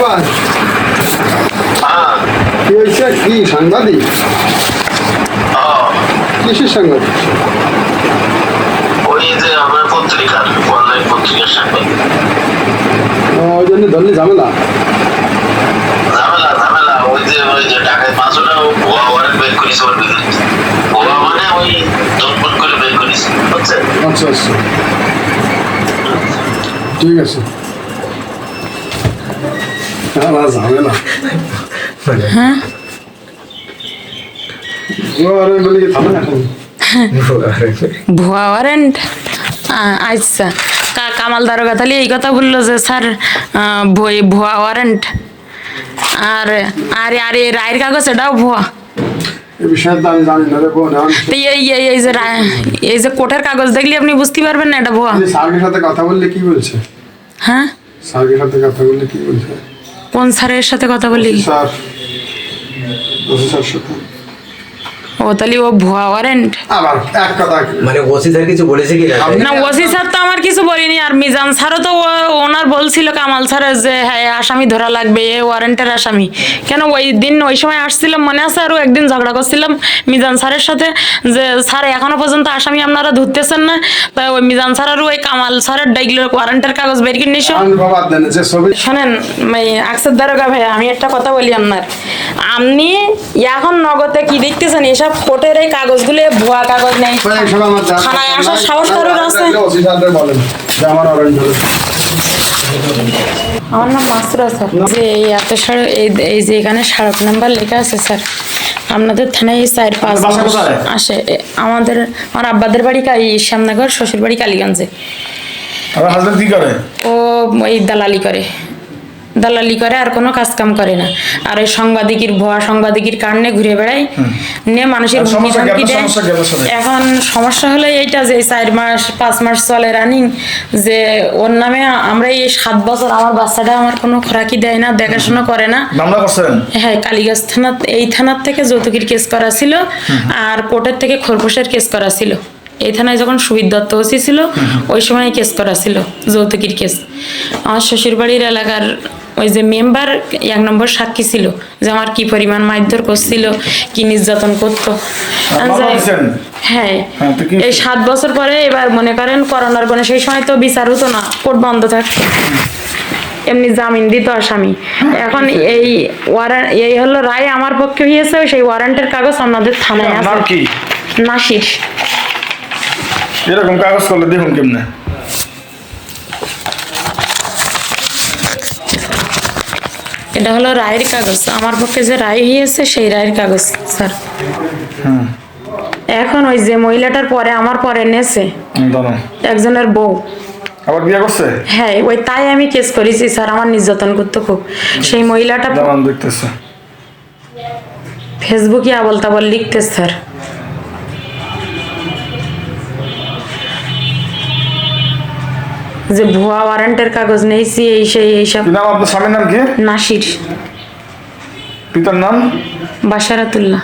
ভাই কি হয়েছে? কি সাংবাদিক? কিসের সাংবাদিক? ওই যে আমার পত্রিকার অনলাইন পত্রিকার সাংবাদিক। ওই জন্য ধরলে ঝামেলা ঝামেলা ওই যে ঢাকায় 500 টাকা ভুয়া ওয়ারেন্ট বের করেছে ওর বিরুদ্ধে। ভুয়া মানে ওই জনপদ করে বের করেছে, বুঝছেন? আচ্ছা আচ্ছা ঠিক আছে। ঝামেলা হ্যাঁ বলে কি থামে এখন? ভুয়া ওয়ারেন্ট। আচ্ছা কামাল দারোগা তাহলে এই কথা বললো যে স্যার ভুয়া ওয়ারেন্ট আর আরে আরে রায়ের কাগজ এটাও ভুয়া। এই বিষয়ে তো আমি জানি না রে বোন। তো এই যে কোর্টের কাগজ দেখলে আপনি বুঝতে পারবেন না এটা ভুয়া। স্যারের সাথে কথা বললে কি বলছে? হ্যাঁ স্যারের সাথে কথা বললে কি বলছে? কোন স্যারের সাথে কথা বলি? স্যার স্যার সাথে। ও তাহলে ও ভুয়া ওয়ারেন্ট। আবার এক কথা মানে ওসি স্যার কিছু বলেছে কি না ওসি স্যার তো আমার কিছু বলিনি। আর মিজান স্যারও তো ওনার বলছিল কামাল স্যারের যে হ্যাঁ আসামি ধরা লাগবে, এ ওয়ারেন্টের আসামি। কেন ওই দিন ওই সময় আসছিলাম মনে আছে, আরও একদিন ঝগড়া করছিলাম মিজান স্যারের সাথে যে স্যার এখনো পর্যন্ত আসামি আপনারা ধরতেছেন না। তাই ওই মিজান স্যার আর ওই কামাল স্যারের ডাইগুলো ওয়ারেন্টের কাগজ বের করে নিস। শোনেন আকসার দারোগা ভাই, আমি একটা কথা বলি আপনার, আপনি এখন নগদে কি দেখতেছেন? এসব কোর্টের এই কাগজগুলো ভুয়া কাগজ নেই। থানায় আসার সাহস কারোর আছে? আমার নাম মাসুরা স্যার। যে এই এত এই যে এখানে সড়ক নাম্বার লেখা আছে স্যার, আপনাদের থানায় 4-5 আসে। আমার আব্বাদের বাড়ি শ্যামনগর, শ্বশুর বাড়ি কালীগঞ্জে। আমার হাজবেন্ড কি করে? ও ওই দালালি করে আর কোনো কাজ কাম করে না। আর ওই ভুয়া সাংবাদিকের কারণে ঘুরে বেড়ায়, নিয়ে মানুষের হুমকি ধমকি দেয়। এখন সমস্যা হলো এইটা যে 4-5 মাস চলে রানিং, যে ওর নামে আমরা এই 7 বছর আমার বাচ্চাটা আমার কোনো খোরাকি দেয় না, দেখাশোনা করে না। হ্যাঁ কালীগঞ্জ থানার থেকে যৌতুকের কেস করা ছিল, আর কোর্টের থেকে খোরপোশের কেস করা ছিল। এই থানায় যখন সুবিদ দত্ত ওসি ছিল ওই সময় কেস করা ছিল, যৌতুকের কেস। আমার শ্বশুরবাড়ির এলাকার ওই যে মেম্বার 1 নম্বর সাক্ষী ছিল যে আমার কি পরিমাণ মারধর করছিল, কি নির্যাতন করতো। হ্যাঁ এই 7 বছর পরে এবার মনে করেন করোনার গণে, সেই সময় তো বিচার হতো না, কোর্ট বন্ধ থাকতো, এমনি জামিন দিত আসামি। এখন এই হলো রায় আমার পক্ষে হয়েছে, সেই ওয়ারেন্টের কাগজ আপনাদের থানায় আছে। নাসির। এরকম কাগজ করলে দেখুন কেমনে। এটা হলো রায়ের কাগজ, আমার পক্ষে যে রায় হয়েছে সেই রায়ের কাগজ স্যার। এখন ওই যে মহিলাটার পরে আমার পরে নেছে একজনের বউ, আবার বিয়ে করছে। হ্যাঁ ওই তাই আমি কেস করেছি স্যার, আমার নির্যাতন করতে খুব। সেই মহিলাটা দেখতেছে ফেসবুকে আবল তাবল লিখতে স্যার। যে ভুয়া ওয়ারেন্টের কাগজ নেইছি এইসব। নাম আপনার স্বামীর নাম কি? নাসির। পিতার নাম? বাশারাতুল্লাহ।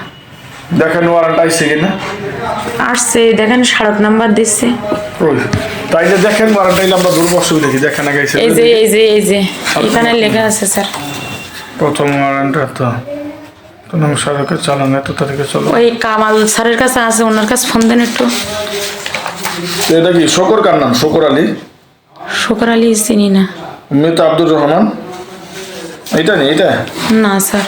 দেখেন ওয়ারেন্ট আইছে কিনা। আসছে দেখেন, সড়ক নাম্বার দিচ্ছে। তাইলে দেখেন ওয়ারেন্ট আইলে আমরা ধরবো, অসুবিধা কি? দেখেন আগে এই যে এখানে লেখা আছে স্যার। প্রথম ওয়ারেন্টটা তো নাম সড়কের চালান এত তারিখে চলো। ওই কামাল স্যারের কাছে আছে, ওনার কাছে ফোন দেন একটু। এটা কি শকর? কার নাম? শকর আলী? শকর আলী চিনি না। মেয়েটা আব্দুর রহমান? এটা নেই এটা না স্যার।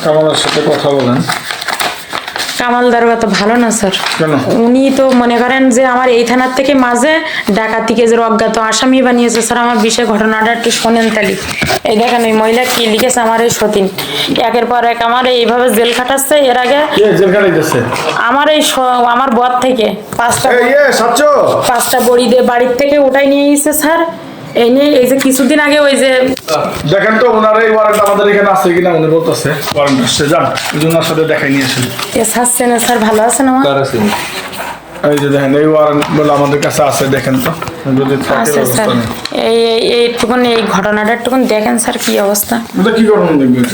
কামালের সাথে কথা বলেন। কামাল দারোগা তো ভালো না স্যার। কেন? উনি তো মনে করেন যে আমার এই থানার থেকে মাঝে ডাকাতি কেসের অজ্ঞাত আসামি বানিয়েছে স্যার। আমার বিষয়ে ঘটনাটা একটু শোনেন তালি। এই দেখেন ওই মহিলা কি লিখেছে, আমার এই সতীন একের পর এক আমার এইভাবে জেল খাটাচ্ছে। এর আগে আমার বর থেকে 5টা বড়ি দিয়ে বাড়ির থেকে ওটাই নিয়ে এসেছে স্যার। এই নিয়ে এই যে কিছুদিন আগে ওই যে দেখেন তো ওনার এই ওয়ারেন্ট আমাদের এখানে আছে কিনা। উনি বলতেছে ওয়ারেন্ট আসছে, যান ওনার সাথে দেখাই নিয়ে আসেন। আসছেন স্যার, ভালো আছেন? আমার এই যে দেখেন এই ওয়ারেন্ট বলে আমাদের কাছে আছে, দেখেন তো যদি থাকে স্যার। এইটুকুন এই ঘটনাটা একটুকুন দেখেন স্যার, কি অবস্থা। এটা কি করবেন দেখবেন?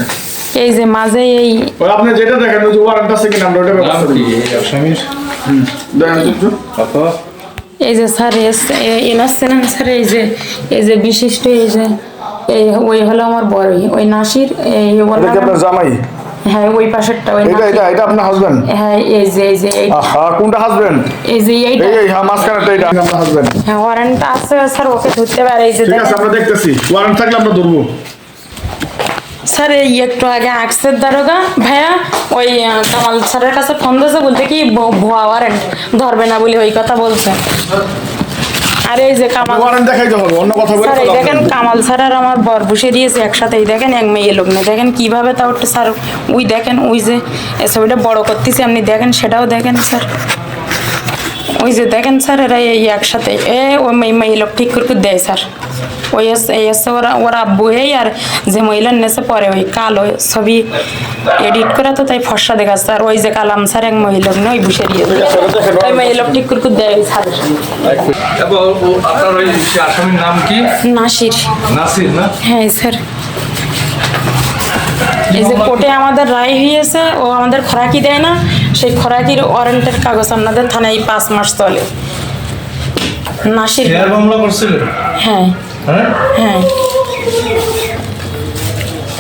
এই যে মাঝে এই আপনি যেটা দেখেন ওই যে ওয়ারেন্ট আছে কিনা আমরা ওটা ব্যবস্থা করি। আসামির দেখেন তো কত এই যে স্যার এনাচ্ছেন স্যার, এই যে বিশিষ্ট ওই হলো আমার বড়ই, ওই নাসির, এটা কি আপনার জামাই? হ্যাঁ ওই পাশেরটা, ওই এটা আপনার হাজবেন্ড? হ্যাঁ এই যে কোনটা হাজবেন্ড? এই যে এইটা, হ্যাঁ মাঝখানেরটা, এটা আপনার হাজবেন্ড? হ্যাঁ ওয়ারেন্ট আছে স্যার, ওকে ধরতে পারে। এই যে ঠিক আছে, আমরা দেখতেছি, ওয়ারেন্ট থাকলে আমরা ধরবো। স্যার এই একটু আগে আকসের দারোগা ভাইয়া ওই কামাল স্যারের কাছে ফোন দিয়েছে, বলতে কি ভুয়া ওয়ারেন্ট ধরবে না বলে ওই কথা বলছে। আর এই যে কামাল ওয়ারেন্ট দেখাইতে হবে, অন্য কথা বলতে স্যার, এই হবে। দেখেন কামাল স্যার আর আমার বর বসে দিয়েছে একসাথে, এই দেখেন এক মেয়ে লোক না, দেখেন কিভাবে তাও একটু স্যার, ওই দেখেন ওই যে ছবিটা বড় করতেছি আপনি দেখেন, সেটাও দেখেন স্যার, ওই যে দেখেন স্যার এরা এই একসাথে ওই মেয়ে লোক ঠিক করে দেয় স্যার। ওই এসে ওরা আব্বু আর যে মহিলার নেছে পরে ওই কালো ছবি এডিট করা, তো তাই ফর্সা দেখা স্যার। ওই যে কালাম স্যার এক মহিলা না, ওই বসে দিয়েছে, ওই মেয়ে লোক ঠিক করে দেয় স্যার। আপনার ওই আসামির নাম কি? নাসির। নাসির না? হ্যাঁ স্যার। এই যে কোর্টে আমাদের রায় হয়েছে, ও আমাদের খোরাকি দেয় না, সেই খোরাকির ওয়ারেন্টের কাগজ আপনাদের থানায় 5 মাস চলে। নাসির মামলা করছিলেন? হ্যাঁ হ্যাঁ,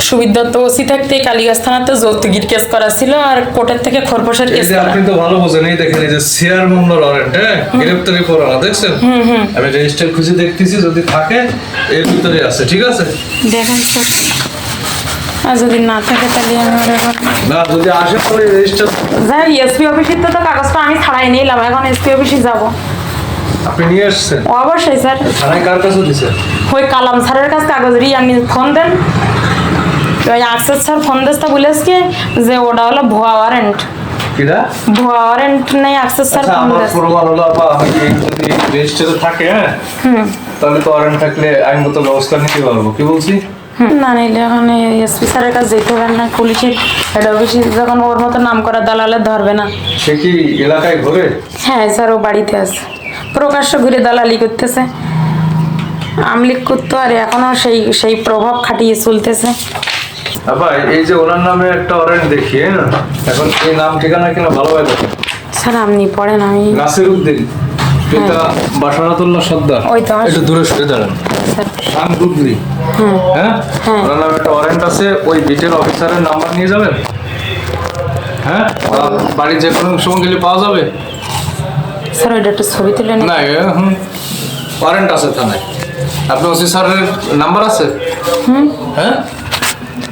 সুবিদ্যুৎ ওসি থাকতে কালীগাছ থানাতে যৌতুকির কেস করা ছিল, আর কোর্টের থেকে খরপোশের কেস করা। আপনি তো ভালো বোঝেন, এই দেখেন এই যে শেয়ার মামলার ওয়ারেন্ট, হ্যাঁ গ্রেফতারি পরোয়ানা দেখছেন? আমি রেজিস্টার খুঁজে দেখতেছি, যদি থাকে এর ভিতরে আছে, ঠিক আছে? দেখেন স্যার, আর যদি না থাকে তাহলে আমার এখন না, যদি আসে তাহলে রেজিস্টার। যাই এসপি অফিসের তো কাগজটা আমি ছাড়াই নিলাম, এখন এসপি অফিসে যাব। আপনি নিয়ে আসছেন? অবশ্যই স্যার। থানায় কার কাছে দিচ্ছেন? ওই কালাম স্যারের কাছে কাগজ রি আপনি ফোন দেন, ওই আকসেস স্যার ফোন দিতে বলেছে যে ওটা হলো ভুয়া ওয়ারেন্ট। কিরা? ভুয়া ওয়ারেন্ট নেই, আকসেস স্যার ফোন আমার দিয়েছে। প্রমাণ হলো আপা, আমি যদি রেজিস্টারে থাকে, হ্যাঁ তাহলে তো ওয়ারেন্ট থাকলে আইনগত ব্যবস্থা নিতে পারবো, কি বলছি? না নিলে এখন এসপি স্যারের কাছে যেতে পারেন না, পুলিশের হেড অফিসে যখন ওর মতো নাম করা দালালে ধরবে না। সে কি এলাকায় ঘুরে? হ্যাঁ স্যার, ও বাড়িতে আছে, প্রকাশ্য ঘুরে দালালি করতেছে, আমলিক করতো, আর এখনো সেই প্রভাব খাটিয়ে চলতেছে। আপা এই যে ওনার নামে একটা ওয়ারেন্ট দেখি, হ্যাঁ এখন এই নাম ঠিকানা কিনা ভালোভাবে দেখেন। স্যার আপনি পড়েন, আমি নাসির উদ্দিন, পিতা বাসরাতুল্লাহ সর্দার। ওই তো একটু দূরে সরে দাঁড়ান। স্যার। শান গুগলি, হ্যাঁ ওনার নামে একটা ওয়ারেন্ট আছে, ওই বিটের অফিসারের নাম্বার নিয়ে যাবেন, হ্যাঁ বাড়ি যে কোনো সময় গেলে পাওয়া যাবে। স্যার ওইটা একটু ছবি তুলে নিন। না ওয়ারেন্ট আছে থানায়। আপনি ওসি স্যারের নাম্বার আছে? হ্যাঁ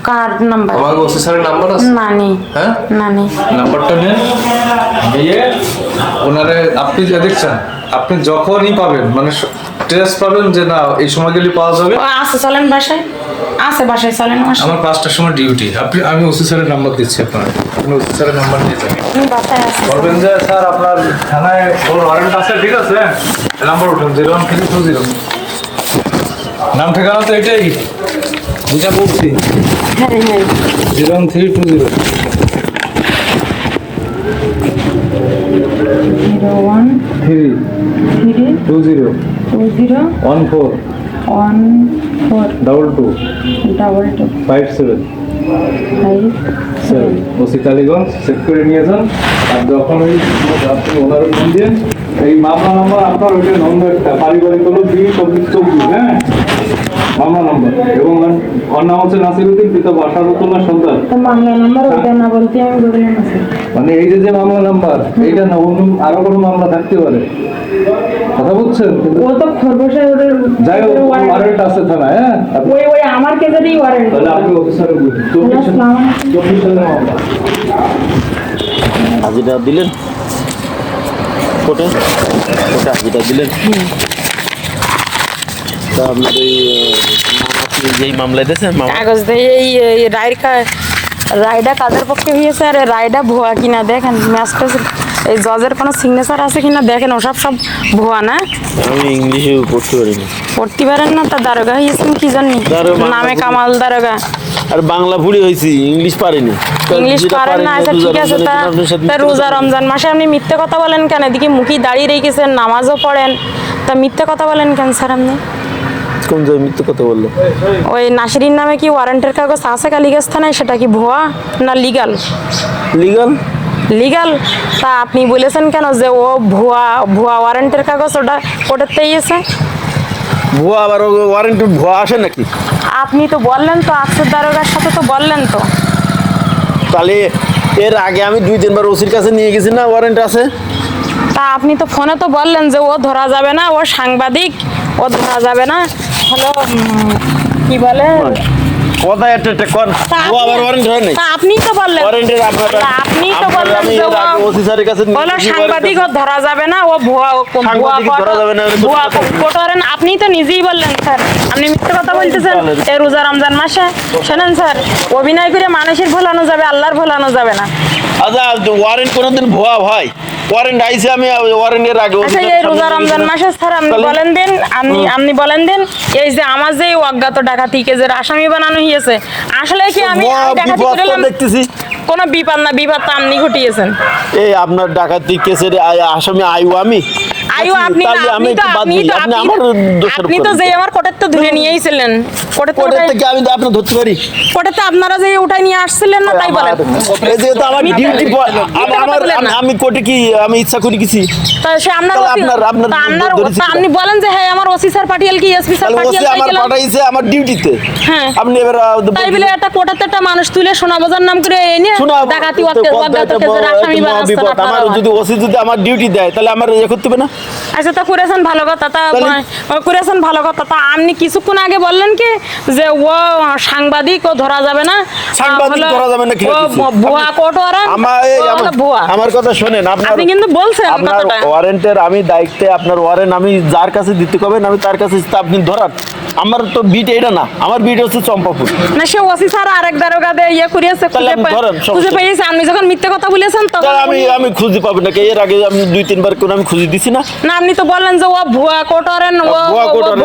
কার নাম্বার? আমার ওসি স্যারের নাম্বার আছে? না নেই। হ্যাঁ না নেই। নাম্বারটা নেন, দিয়ে ওনারে আপনি যা দেখছেন, আপনি যখনই পাবেন মানে ট্রেস পাবেন যে না এই সময় গেলে পাওয়া যাবে। ও আছে, চলেন বাসায়, আছে বাসায়, চলেন বাসায়। আমার 5টার সময় ডিউটি, আমি ওসি স্যারের নাম্বার দিচ্ছি আপনার, আপনি ওসি স্যারের নাম্বার নিয়ে যাবেন। আমি বাসায় আছি। বলবেন যে স্যার আপনার থানায় ওয়ারেন্ট আছে, ঠিক আছে, নাম্বার উঠুন 01320। নাম ঠিকানা তো এটাই, বুঝা বলছি। হ্যাঁ হ্যাঁ 01320। 57 ওসি কালীগঞ্জ চেক করে নিয়ে যান। আর যখন ওই আপনি ওনার ফোন দিয়ে এই মামলা নাম্বার আপনার ওইটা নম্বর একটা পারিবারিক হলো 224, হ্যাঁ মামলা নম্বর, এবং ওর নাম হচ্ছে নাসির উদ্দিন, পিতা বাসরাতুল্লাহ সর্দার। তো মামলা নাম্বার ওইটা না বলতে আমি বললাম না স্যার। মানে এই যে মামলা নাম্বার এইটা না, অন্য আরো কোনো মামলা থাকতে পারে, কথা বুঝছেন? ও তো খরগোশের ওদের যাই হোক ওয়ারেন্ট আছে থানায়, হ্যাঁ ওই আমার কেসেরই ওয়ারেন্ট। তাহলে আপনি অফিসারে বলুন 24 সালের মামলা। হাজিরা দিলেন কোর্টে, হাজিরা দিলেন। তা আপনার ওই আপনি যেই মামলায় দিয়েছেন কাগজ দিয়ে এই রায়টা কাদের পক্ষে হয়েছে, আর রায়টা ভুয়া কিনা দেখেন, ম্যাচ এই জজের কোনো সিগনেচার আছে কিনা দেখেন, ওসব সব ভুয়া না। আমি ইংলিশে পড়তে পারিনি। পড়তে পারেন না? তা দারোগা হয়েছেন কি জানি, নামে কামাল দারোগা। আর বাংলা ভুড়ি হয়েছি, ইংলিশ পারিনি। ইংলিশ পারেন না? আচ্ছা ঠিক আছে, তা রোজা রমজান মাসে আপনি মিথ্যে কথা বলেন কেন? এদিকে মুখী দাঁড়িয়ে রেখেছেন, নামাজও পড়েন, তা মিথ্যে কথা বলেন কেন স্যার আপনি? কোন জায়গায় মিথ্যে কথা বললো? ওই নাসিরির নামে কি ওয়ারেন্টের কাগজ আছে কালীগাছ থানায়, সেটা কি ভুয়া না লিগাল? লিগাল? লিগাল। তা আপনি বলেছেন কেন যে ও ভুয়া ভুয়া ওয়ারেন্টের কাগজ ওটা কোর্টের পেয়েছে? ভুয়া আবার ওয়ারেন্ট ভুয়া আসে নাকি? আপনি তো বললেন তো আফসার দারোগার সাথে তো বললেন তো। তাহলে এর আগে আমি 2-3 বার ওসির কাছে নিয়ে গেছি না, ওয়ারেন্ট আছে। তা আপনি তো ফোনে তো বললেন যে ও ধরা যাবে না, ও সাংবাদিক, ও ধরা যাবে না। হলো কি বলে কথা একটা কোন তা ভুয়া আবার ওয়ারেন্ট হয় নাই? তা আপনি তো বললেন ওয়ারেন্টের আপনার তা আপনি তো বললেন আমি যে এর আগে ওসি স্যারের কাছে নিয়ে বলো গেছি, সাংবাদিক ও ধরা যাবে না, ও ভুয়া ভুয়া সাংবাদিক ধরা যাবে না, ভুয়া কোর্ট ওয়ারেন্ট। আপনি তো নিজেই বললেন স্যার, আপনি মিথ্যে কথা বলতেছেন। এই রোজা রমজান মাসে শোনেন স্যার, অভিনয় করে মানুষের ভোলানো যাবে, আল্লাহর ভোলানো যাবে না। আচ্ছা ওয়ারেন্ট কোনোদিন ভুয়া হয়? ওয়ারেন্ট আইছে, আমি ওয়ারেন্টের আগে আচ্ছা এই রোজা রমজান মাসে স্যার আপনি বলেন দিন, আপনি বলেন দিন, এই যে আমার যে অজ্ঞাত ডাকাতি কেসের আসামি বানানো হয়েছে, আসলে কি আমি ডাকাতি করলাম? দেখতেছি কোনো বিপদ না, বিপদ তো আপনি ঘটিয়েছেন। এই আপনার ডাকাতি কেসের আসামি আইও আমি। আইও আপনি না, তাহলে আমি আপনি তো একটু বাদ আপনি দিই, তো আপনি আমার দোষারোপ আপনি তো করেন। যে আমার কোর্টের তো ধরে নিয়েইছিলেন, কোর্টের থেকে আমি আপনি ধরতে পারি? কোর্টে তো আপনারা যে উঠাই নিয়ে আসছিলেন না, তাই বলেন। এই যে তো আমার মিথ্যা ডিউটি, কথা বলেন না। আমি কোর্টে কি আমি ইচ্ছা করি কিছু? তা সে আপনার তাহলে ওসি- আপনার তা আপনার ধরেছি তা আপনি বলেন যে হ্যাঁ আমার ওসি স্যার পাঠিয়েল কি এসপি স্যার তাহলে ওসি পাঠিয়েল, তাই আমার গেলাম। পাঠাইছে আমার ডিউটিতে। হ্যাঁ। আপনি এবার তাই বলে একটা কোর্টের একটা মানুষ তুলে সোনা বাজার নাম করে এনে ডাকাতি অজ্ঞাত কেসের আসামি বানাচ্ছেন বিপদ। আমার আপনারা। যদি ওসি যদি আমার ডিউটি দেয় তাহলে আমার ইয়ে করতে হবে না? আচ্ছা তা করেছেন ভালো কথা, তা করেছেন ভালো কথা। তা আপনি কিছুক্ষণ আগে বললেন কি যে ও সাংবাদিক, ও ধরা যাবে না, সাংবাদিক হলো ধরা যাবে না, কি ও রাখছি? ভুয়া কোর্ট ওয়ারেন্ট, ভুয়া। আমার কথা শোনেন, আপনি কিন্তু বলছেন আপনার কথাটা। ওয়ারেন্টের আমি দায়িত্বে, আপনার ওয়ারেন্ট আমি যার কাছে দিতে কবেন আমি তার কাছে তা আপনি ধরান। আমার তো বিট এটা না, আমার বিট হচ্ছে চম্পাপুর। না সে ওসি স্যার আরেক দারোগা দিয়ে ইয়ে করিয়েছে, তাহলে আপনি ধরেন, খুঁজে সমস্যা পেয়েছে। আপনি যখন মিথ্যে কথা বলেছেন তখন তা আমি খুঁজে পাবো না, এর আগে আমি 2-3 বার করে আমি খুঁজে দিছি না। না আপনি তো বললেন যে ও ভুয়া কোর্ট ওয়ারেন্ট, ভুয়া court warrant।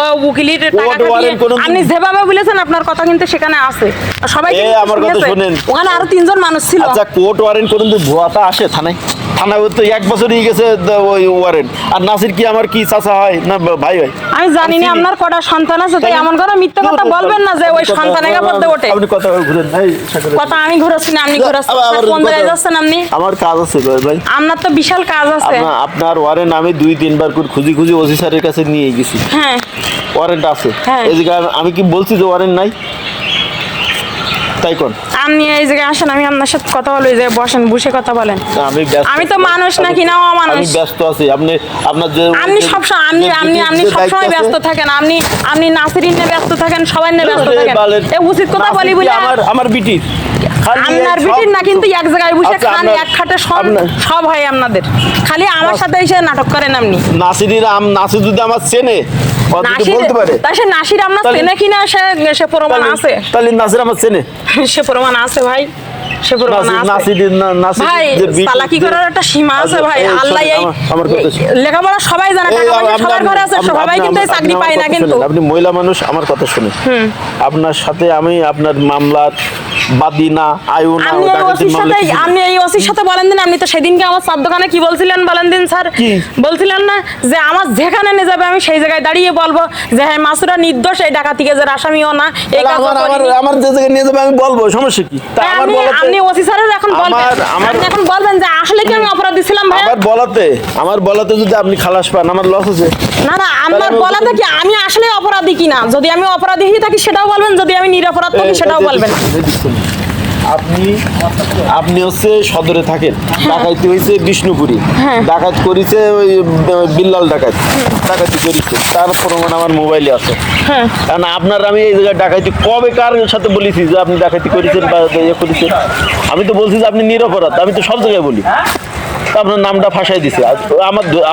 ও উকিলের টাকা court খাটিয়ে warrant কোনোদিন- আপনি যেভাবে বলেছেন আপনার কথা কিন্তু সেখানে আছে, সবাই এ, কিন্তু আমার কথা শুনেছে। শোনেন। ওখানে আরো 3 জন মানুষ ছিল। আচ্ছা কোর্ট ওয়ারেন্ট কোনোদিন ভুয়াটা আসে থানায়? থানায় তো 1 বছরই গেছে ওই ওয়ারেন্ট। আর নাসির কি আমার কি চাচা হয় না ভাই হয়? আমি জানি না আপনার কটা সন্তান আছে, তাই এমন করে মিথ্যে কথা বলবেন না যে ওই সন্তানের মধ্যে ওঠে। আপনি কথা ঘুরেন ভাই, সাগরে। কথা আমি ঘুরাচ্ছি না, আপনি ঘুরাচ্ছেন। আবার কোন জায়গায় কথা- যাচ্ছেন আপনি? আমার কাজ আছে ভাই। আপনার তো বিশাল কাজ আছে। আপনার ওয়ারেন্ট আমি 2-3 বার করে খুঁজি ওসি স্যারের কাছে নিয়ে গেছি, হ্যাঁ ওয়ারেন্ট আছে। হ্যাঁ। এই জায়গায় আমি কি বলছি যে ওয়ারেন্ট নাই? তাই কোন আপনি এই জায়গায় আসেন, আমি আপনার সাথে কথা বলবো, এই জায়গায় বসেন, বসে কথা বলেন। আমি ব্যস্ত। আমি তো মানুষ নাকি না অমানুষ? আমি ব্যস্ত আছি। আপনার যে আপনি সবসময় আপনি যে সবসময় দায়িত্ব ব্যস্ত আছে, থাকেন, আপনি নাসিরিন নিয়ে ব্যস্ত থাকেন, সবাই নিয়ে ব্যস্ত এ থাকেন। বালের- এ উচিত কথা বলি নাসির কি বলে আমার বিটি খালি আপনার সব- বিটির না, কিন্তু এক জায়গায় বসে আচ্ছা, খান, আপনার- এক খাটে আপনার- সব হয় আপনাদের। খালি আমার সাথে এসে নাটক করেন আপনি। নাসির যদি আমার চেনে ও যদি নাসির বলতে পারে তা সে নাসির আপনার তাহলে- চেনে কিনা সে প্রমাণ আছে। তাহলে নাসির আমার চেনে। সে প্রমাণ আছে ভাই, সে প্রমাণ আছে। নাসির ভাই যে বিটি- চালাকি করার একটা সীমা আছে ভাই। এই, আল্লাহ শোনেন, আমার কথা শোনেন। লেখাপড়া সবাই জানে, এই, টাকা পয়সা আপনি- সবার ঘরে আছে, আপনি- সবাই আপনি- কিন্তু এই আপনি চাকরি আমার পায় না কথা কিন্তু। শোনেন। আপনি মহিলা মানুষ, আমার কথা শুনুন। আপনার সাথে আমি আপনার মামলার বাদী না, আয়ু না, আপনি এই ডাকাতির ওসির মামলা সাথে কিছু না। আপনি এই ওসির সাথে বলেন দিন, আপনি তো সেদিনকে আমার চার দোকানে কি বলছিলেন বলেন দিন স্যার? কি? বলছিলেন না যে আমার যেখানে নিয়ে যাবে আমি সেই জায়গায় দাঁড়িয়ে বলবো যে হ্যাঁ মাসুরা নির্দোষ, এই ডাকাতি কেসের আসামিও না, এই কাজ আমার যে জায়গায় নিয়ে যাবে আমি বলবো, সমস্যা কি? তা আমার বলাতে- আপনি ওসি স্যারের এখন বলবেন, আপনি এখন বলবেন যে আসলে কি আমি অপরাধী ছিলাম ভাই? আমার বলাতে যদি আপনি খালাস পান আমার লস আছে। না না আমার আমি বলাতে কি আমি আসলে অপরাধী কিনা, যদি আমি অপরাধী হয়ে থাকি সেটাও বলবেন, যদি আমি নিরপরাধ থাকি সেটাও বলবেন। আপনি হচ্ছে সদরে থাকেন, ডাকাতি হয়েছে বিষ্ণুপুরি, হ্যাঁ। ডাকাত করেছে ওই বিল্লাল ডাকাত, ডাকাতি করেছে, তার প্রমাণ আমার মোবাইলে আছে। হ্যাঁ। কারণ আপনার আমি এই জায়গায় ডাকাতি কবে কার সাথে বলেছি যে আপনি ডাকাতি করেছেন বা ইয়ে করেছেন? আমি তো বলছি যে আপনি নিরপরাধ, আমি তো সব জায়গায় বলি। তো আপনার নামটা ফাঁসাই দিছে,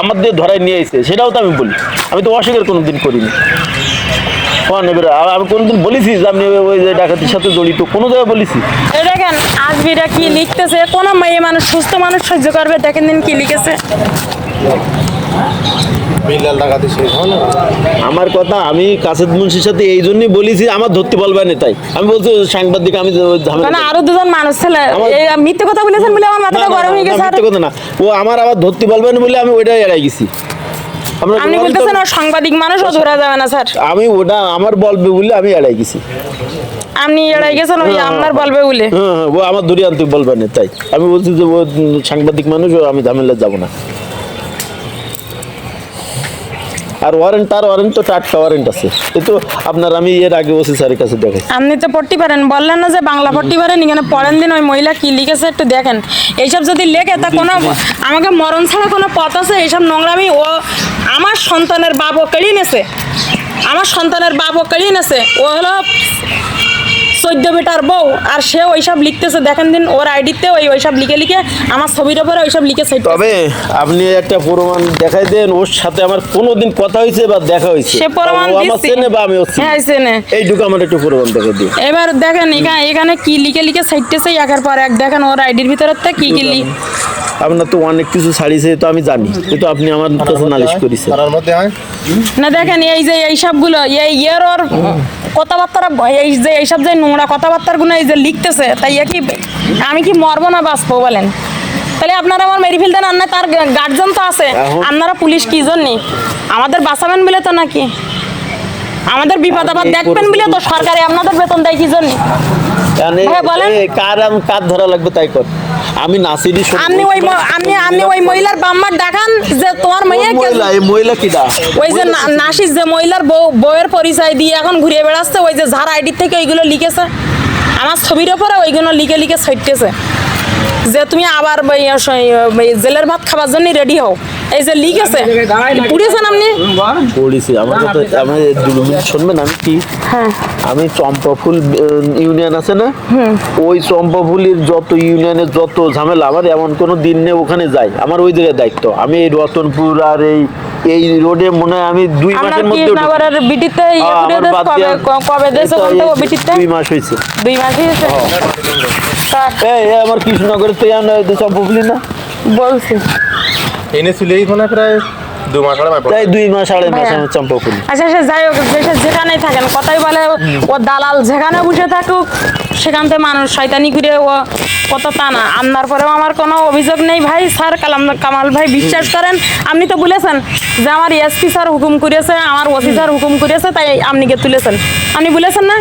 আমার দিয়ে ধরাই নিয়ে এসেছে, সেটাও তো আমি বলি। আমি তো অস্বীকার কোনোদিন করিনি। আমি কোনোদিন বলেছি যে আপনি ওই যে ডাকাতির সাথে জড়িত? কোনো জায়গায় বলেছি? এই দেখেন আজবিরা কি লিখতেছে, কোন মেয়ে মানুষ সুস্থ মানুষ সহ্য করবে? দেখেন দিন কি লিখেছে। আমার কথা আমি কাসেদ মুন্সির সাথে এই জন্যই বলেছি আমার ধরতে বলবে না, তাই আমি বলছি সাংবাদিক আমি ঝামেলা মানে আরো দুজন মানুষ ছিল, এই মিথ্যে কথা বলেছেন বলে আমার মাথাটা গরম হয়ে গেছে। মিথ্যে কথা না, ও আমার আবার ধরতে বলবে না বলে আমি ওইটাই এড়াই গেছি। আপনি বলতেছেন ও সাংবাদিক মানুষ, ও ধরা যাবে না স্যার? আমি ওটা আমার বলবে বলে আমি এড়াই গেছি। আপনি এড়াই গেছেন ওই আপনার বলবে বলে। হ্যাঁ ও আমার ধরে আনতে বলবে না, তাই আমি বলছি যে ও সাংবাদিক মানুষ, ও আমি ঝামেলা যাব না। আর ওয়ারেন্ট তো টাটকা ওয়ারেন্ট আছে, এ তো আপনার আমি এর আগে ওসি স্যারের কাছে দেখাই। আপনি তো পড়তে পারেন, বললেন না যে বাংলা পড়তে পারেন, এখানে পড়েন দিন ওই মহিলা কি লিখেছে একটু দেখেন। এইসব যদি লেখে তা কোনো আমাকে মরণ ছাড়া কোনো পথ আছে? এইসব নোংরামি ও আমার সন্তানের বাপও কেড়িয়ে নেছে, আমার সন্তানের বাপও কেড়িয়ে নেছে। ও হলো 14 বেটার বউ, আর সে ওইসব লিখতেছে দেখেন দিন ওর আইডিতে ওইসব লিখে আমার ছবির ওপরে ওইসব লিখে সাইড। তবে আপনি একটা প্রমাণ দেখাই দেন, ওর সাথে আমার কোনোদিন কথা হয়েছে বা দেখা হয়েছে, সে প্রমাণ ও আমার দিচ্ছি। চেনে বা আমি ওর চিনি। হ্যাঁ চেনে। এইটুকু আমার একটু প্রমাণ দেখে দিই। এবার দেখেন এখানে কি লিখে সাইডতেছে একের পর এক, দেখেন ওর আইডির ভিতরে কি লিখ। আপনার তো অনেক কিছু ছাড়িয়েছে, তো আমি জানি, কিন্তু আপনি আমার কাছে নালিশ করেছেন না। দেখেন এই যে এইসবগুলো এর ওর কথাবার্তা, এই যে এইসব যে নোংরা কথাবার্তাগুলো এই যে লিখতেছে, তাই কি আমি কি মরবো না বাঁচবো বলেন? তাহলে আপনারা আমার মেরে ফেলতেন, আর না তার গার্জেন তো আছে, আপনারা পুলিশ কি জন্য আমাদের বাঁচাবেন বলে তো নাকি? আমাদের বিপদ আপদ দেখবেন বলে তো সরকারে আপনাদের বেতন দেয় কি জন্য? কার ধরা লাগবে তাই কর। আমি নাসিরি আপনি ওই মহিলার বাম্মার দেখান যে তোমার মহিলা কি দা, ওই যে নাসির যে মহিলার বউয়ের পরিচয় দিয়ে এখন ঘুরিয়ে বেড়াচ্ছে, ওই যে যার আইডি থেকে ওইগুলো লিখেছে আমার ছবির ওপরে, ওইগুলো লিখে ছাইটেছে যে তুমি আবার জেলের ভাত খাবার জন্য রেডি হও। এই যে লিখেছে, পড়েছেন আপনি? পড়েছি। আমাকে শুনবেন আমি কি, আমি চম্পাফুল ইউনিয়ন আছে না, ওই চম্পাফুলির যত ইউনিয়নের যত ঝামেলা, আমার এমন কোনো দিন নেই ওখানে যাই, আমার ওই জায়গায় দায়িত্ব। আমি এই রতনপুর আর এই রোডে মনে হয় আমি 2 মাসের মধ্যে 2 মাস হয়েছে। 2 মাস হয়েছে আমার কৃষ্ণনগরের তো চম্পাফুলি না বলছি এনেছিলেই মনে প্রায় 2 মাস তাই 2 মাস 2.5 মাস আমার চম্পাফুলি। আচ্ছা যাই হোক, যেখানেই থাকেন কথাই বলে ও দালাল যেখানে বসে থাকুক সেখান থেকে মানুষ শয়তানি করে ও কত তা না। আপনার পরেও আমার কোনো অভিযোগ নেই ভাই। স্যার কামাল ভাই বিশ্বাস করেন, আপনি তো বলেছেন যে আমার এসপি স্যার হুকুম করেছে, আমার ওসি স্যার হুকুম করেছে, তাই আপনি কে তুলেছেন, আপনি বলেছেন না?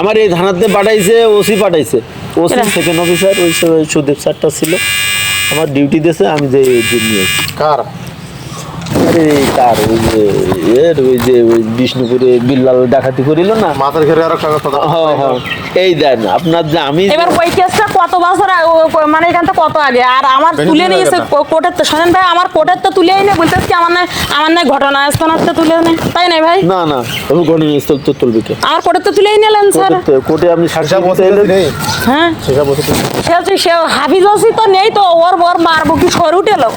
আমার এই থানাতে পাঠাইছে, ওসি পাঠাইছে, ওসি সেকেন্ড অফিসার ওই সুদীপ স্যারটা ছিল, আমার ডিউটি দিয়েছে, আমি যে নিয়ে কার আরে তার ওই যে বিষ্ণুপুরে বিল্লাল ডাকাতি করিল না, মাথার ঘেরে আরো কাগজ কথা। এই দেন আপনার যে আমি এবার ওই কেসটা কত বছর মানে এখান থেকে কত আগে, আর আমার তুলে নিয়েছে কোর্টের তো শোনেন ভাই, আমার কোর্টের তো তুলেই নেই বলতেছি, আমার নাই ঘটনাস্থল তো তুলে নেই, তাই নাই ভাই? না আমি ঘটনাস্থল তো তুলবে কে, আমার কোর্টের তো তুলেই নিলেন স্যার। কোর্টে আপনি সাক্ষী হ্যাঁ সে হাফিজ ওসি তো নেই তো, ওর মারবো কি সর উঠেলো,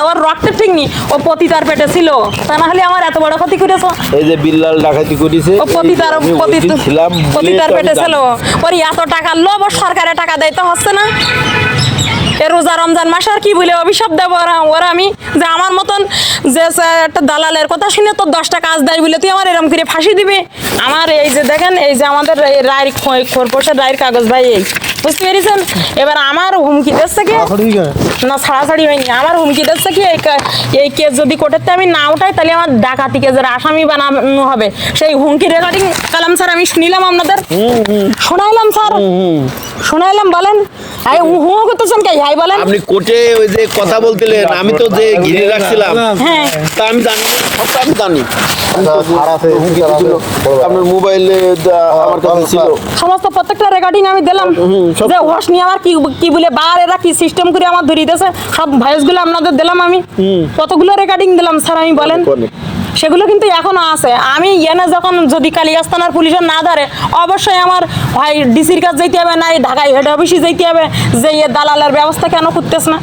ওর রক্ত ঠিক নি, ও পতিতার পেটে ছিল, তা না হলে আমার এত বড় ক্ষতি করেছো। এই যে বিল্লাল ডাকাতি করেছে, ও পতিতার পেটে ছিল, ওর এত টাকা লোভ, সরকারে টাকা দেয় তো হচ্ছে না। রোজা রমজান মাস আর কি বলে অভিশাপ দেবো ওরা আমি, যে আমার মতন যে একটা দালালের কথা শুনে তোর 10টা কাজ দেয় বলে তুই আমার এরম করে ফাঁসি দিবি। আমার এই যে দেখেন, এই যে আমাদের রায়ের খোরপোশের রায়ের কাগজ ভাই, এই বুঝতে পেরেছেন? এবার আমার হুমকি দিচ্ছে কি না, ছাড়াছাড়ি হয়নি, আমার হুমকি দিচ্ছে কি এই কেস যদি কোর্টেতে আমি না উঠাই তাহলে আমার ডাকাতি কেসের আসামি বানানো হবে। সেই হুমকি রেকর্ডিং কালাম স্যার আমি শুনিলাম আপনাদের, শোনাইলাম স্যার, শোনাইলাম, বলেন হু করতেছেন কে ভাই বলেন? আপনি কোর্টে ওই যে কথা বলতেলেন, আমি তো যে ঘিরে রাখছিলাম, হ্যাঁ তা আমি জানি, সবটা আমি জানি। আপনার মোবাইলে আমার কাছে ছিল সমস্ত প্রত্যেকটা রেকর্ডিং আমি দিলাম, যে হোস নিয়ে আমার কি বলে বার এরা কি সিস্টেম করে আমার ধরিয়ে দিয়েছে, সব ভয়েসগুলো আপনাদের দিলাম আমি, কতগুলো রেকর্ডিং দিলাম স্যার আমি বলেন? সেগুলো কিন্তু এখনো আছে। আমি এনে যখন যদি কালিয়াস্তানার পুলিশের না ধরে, অবশ্যই আমার হয় ডিসির কাছে যেতে হবে, না ঢাকায় হেড অফিসে যেতে হবে, যে দালালের ব্যবস্থা কেন করতেছ না।